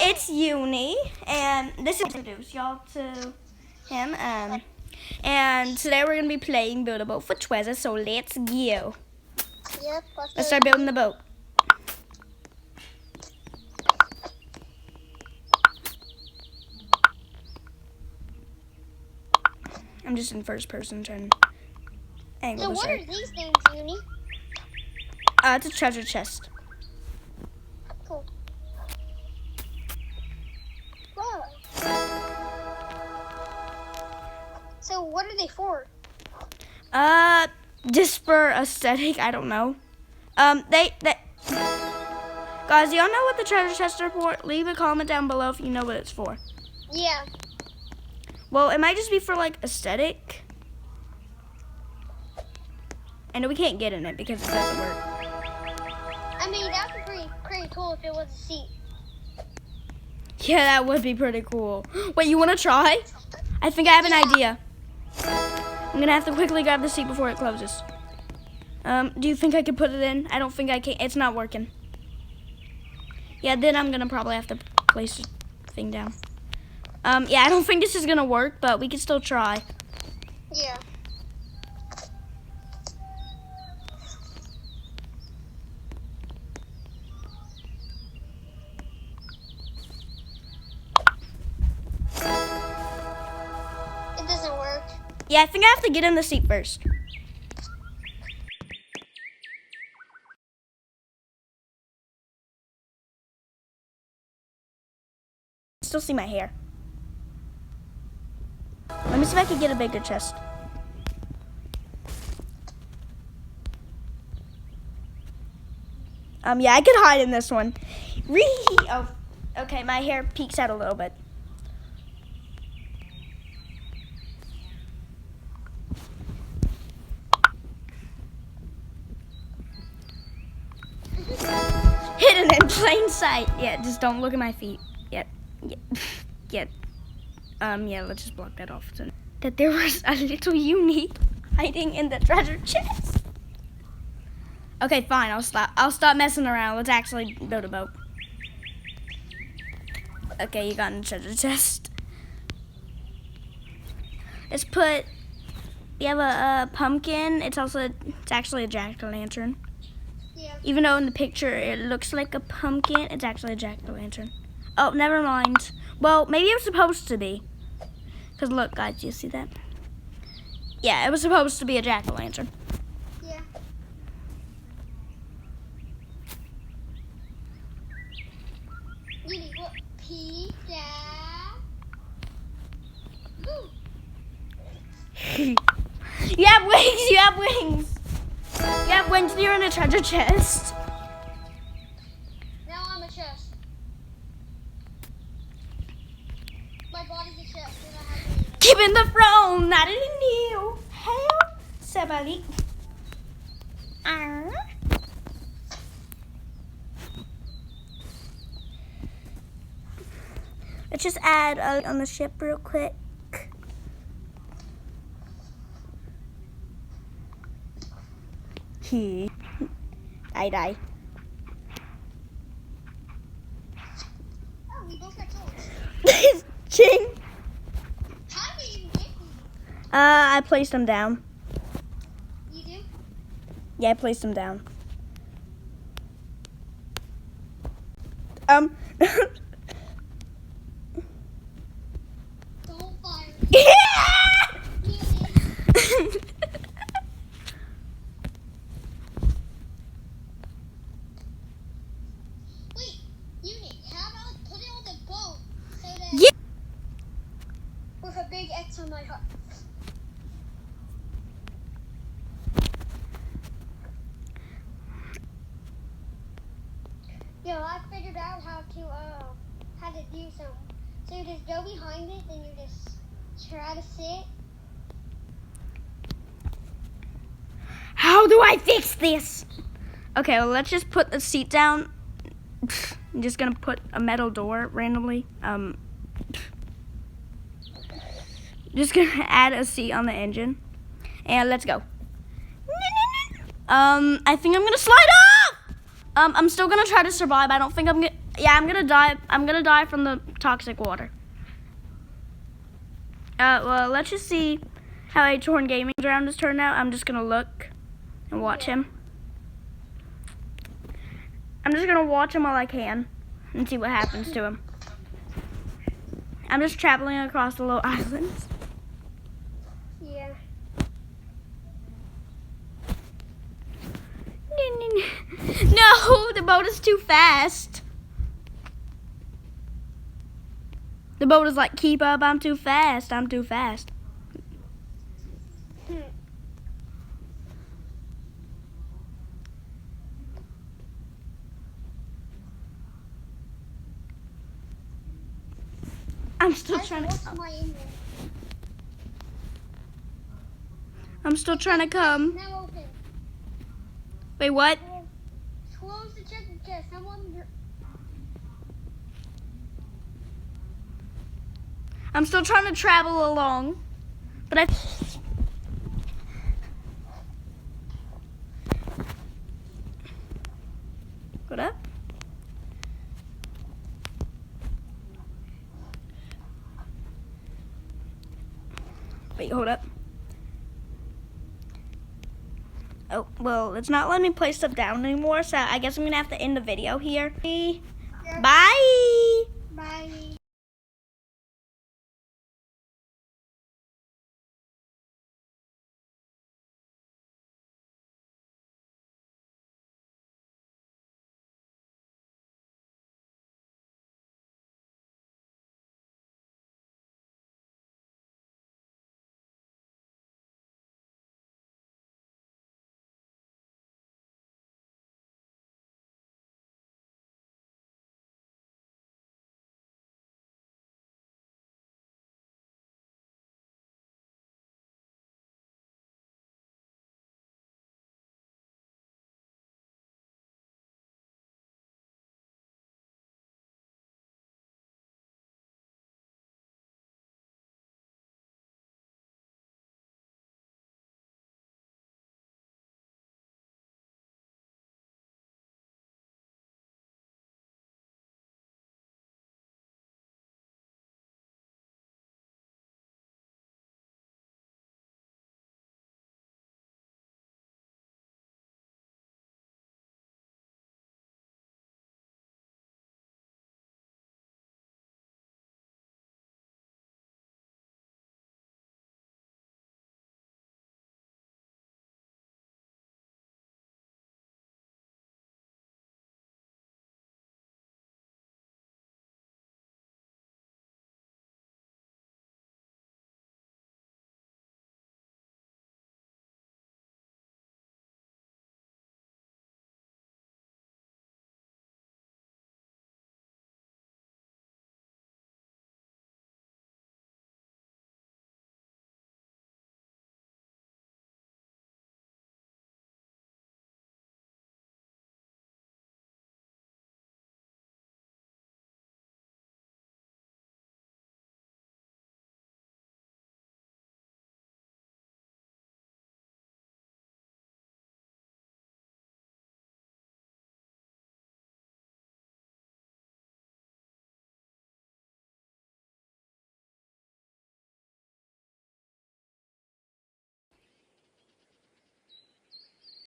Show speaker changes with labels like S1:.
S1: it's Uni, and this is introduce y'all to him. And today we're gonna be playing Build a Boat for Treasure. So let's go.
S2: Yep.
S1: Let's start building the boat. I'm just in first person trying to angle
S2: So
S1: this
S2: what
S1: right.
S2: are these things, Uni?
S1: It's a treasure chest.
S2: Cool. Wow. So what are they for?
S1: Just for aesthetic, I don't know. They guys, y'all know what the treasure chests are for? Leave a comment down below if you know what it's for.
S2: Yeah.
S1: Well, it might just be for like aesthetic. And we can't get in it because it doesn't work.
S2: I mean, that would be pretty cool if it was a seat.
S1: Yeah, that would be pretty cool. Wait, you want to try? I think I have an idea. I'm going to have to quickly grab the seat before it closes. Do you think I could put it in? I don't think I can. It's not working. Yeah, then I'm going to probably have to place the thing down. Yeah, I don't think this is going to work, but we can still try.
S2: Yeah. It doesn't work.
S1: Yeah, I think I have to get in the seat first. Still see my hair. Let me see if I can get a bigger chest. Yeah, I could hide in this one. Oh, okay, my hair peeks out a little bit. Hidden in plain sight. Yeah, just don't look at my feet. Yep. Yeah. Yeah, let's just block that off. So that there was a little Uni hiding in the treasure chest. Okay, fine. I'll stop messing around. Let's actually build a boat. Okay, you got in the treasure chest. Let's put. We have a pumpkin. It's actually a jack-o'-lantern.
S2: Yeah.
S1: Even though in the picture it looks like a pumpkin, it's actually a jack-o'-lantern. Oh, never mind. Well, maybe it was supposed to be. Because look, guys, do you see that? Yeah, it was supposed to be a jack-o'-lantern.
S2: Yeah. Uni, what? Pizza. Ooh.
S1: You have wings, you have wings. You have wings, you're in a treasure chest.
S2: Now I'm a chest. My body's a chest, and I have wings.
S1: Keeping the throne, not in you. Hell, somebody. Let's just add on the ship real quick. I die.
S2: Oh, we both got swords.
S1: Ching.
S2: How did you even get these?
S1: I placed them down.
S2: You do?
S1: Yeah, I placed them down.
S2: Don't fire me.
S1: Yeah!
S2: Uni. Wait, Uni, how about put it on the boat so that
S1: Yeah.
S2: with a big X on my heart. Yo, I figured out how to do something. So you just go behind it, then you just try to sit.
S1: How do I fix this? Okay, well, let's just put the seat down. I'm just gonna put a metal door randomly. Just gonna add a seat on the engine. And let's go. I think I'm gonna slide off! I'm still gonna try to survive. I don't think I'm gonna. Yeah, I'm gonna die. I'm gonna die from the toxic water. Well, let's just see how HHornGaming's round has turned out. I'm just gonna look and watch him. I'm just gonna watch him while I can and see what happens to him. I'm just traveling across the little islands.
S2: Yeah.
S1: No, the boat is too fast. The boat is like, keep up, I'm too fast, I'm too fast. I'm still trying to come. I'm still trying to come.
S2: Now open.
S1: Wait, what?
S2: Close the chicken chest.
S1: I'm still trying to travel along. But I... What up? Wait, hold up. Oh, well, it's not letting me place stuff down anymore, so I guess I'm gonna have to end the video here. Yeah. Bye!